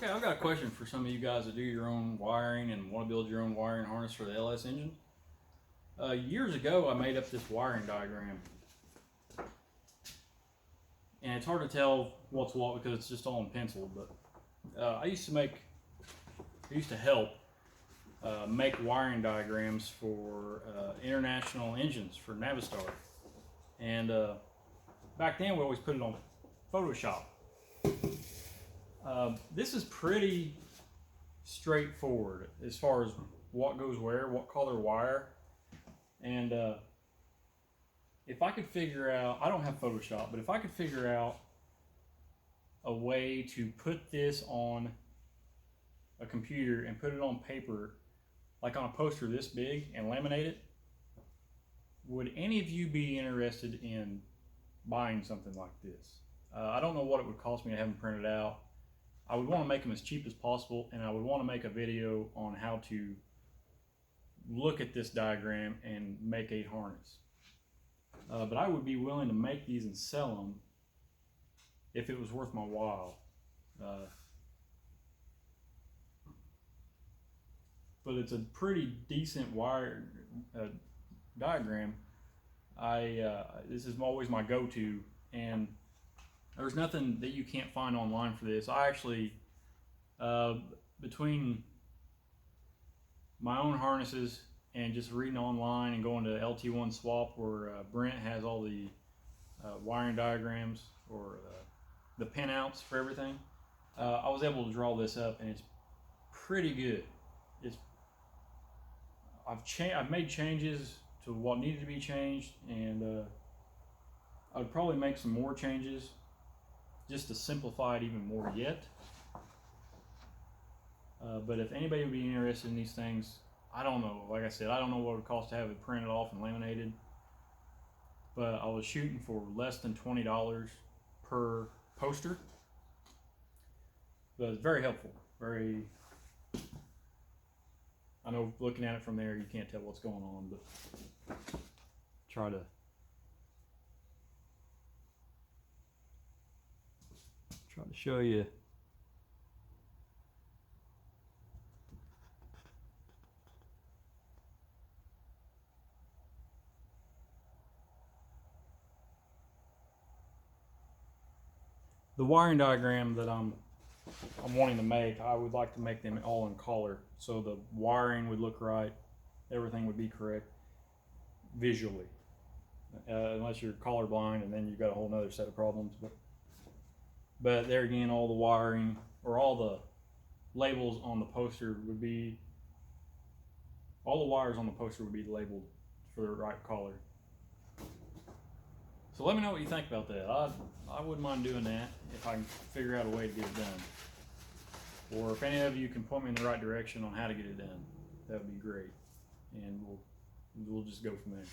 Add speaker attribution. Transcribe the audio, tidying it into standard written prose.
Speaker 1: Okay, I've got a question for some of you guys that do your own wiring and want to build your own wiring harness for the LS engine. Years ago, I made up this wiring diagram, and it's hard to tell what's what because it's just all in pencil. But I used to help make wiring diagrams for international engines for Navistar, and back then we always put it on Photoshop. This is pretty straightforward as far as what goes where, what color wire, and if I could figure out, I don't have Photoshop, but if I could figure out a way to put this on a computer and put it on paper, like on a poster this big, and laminate it, would any of you be interested in buying something like this? I don't know what it would cost me to have them printed out. I would want to make them as cheap as possible, and I would want to make a video on how to look at this diagram and make a harness. But I would be willing to make these and sell them if it was worth my while. But it's a pretty decent wire diagram. This is always my go-to, and there's nothing that you can't find online for this. I actually, between my own harnesses and just reading online and going to LT1 Swap, where Brent has all the wiring diagrams or the pinouts for everything, I was able to draw this up, and it's pretty good. I've made changes to what needed to be changed, and I would probably make some more changes just to simplify it even more yet. But if anybody would be interested in these things, I don't know. Like I said, I don't know what it would cost to have it printed off and laminated, but I was shooting for less than $20 per poster. But it's very helpful. I know looking at it from there, you can't tell what's going on, but try to show you. The wiring diagram that I'm wanting to make, I would like to make them all in color, so the wiring would look right, everything would be correct visually, unless you're colorblind, and then you've got a whole nother set of problems. But there again, all the wiring or all the labels on the poster would be, all the wires on the poster would be labeled for the right color. So let me know what you think about that. I wouldn't mind doing that if I can figure out a way to get it done. Or if any of you can point me in the right direction on how to get it done, that would be great. And we'll just go from there.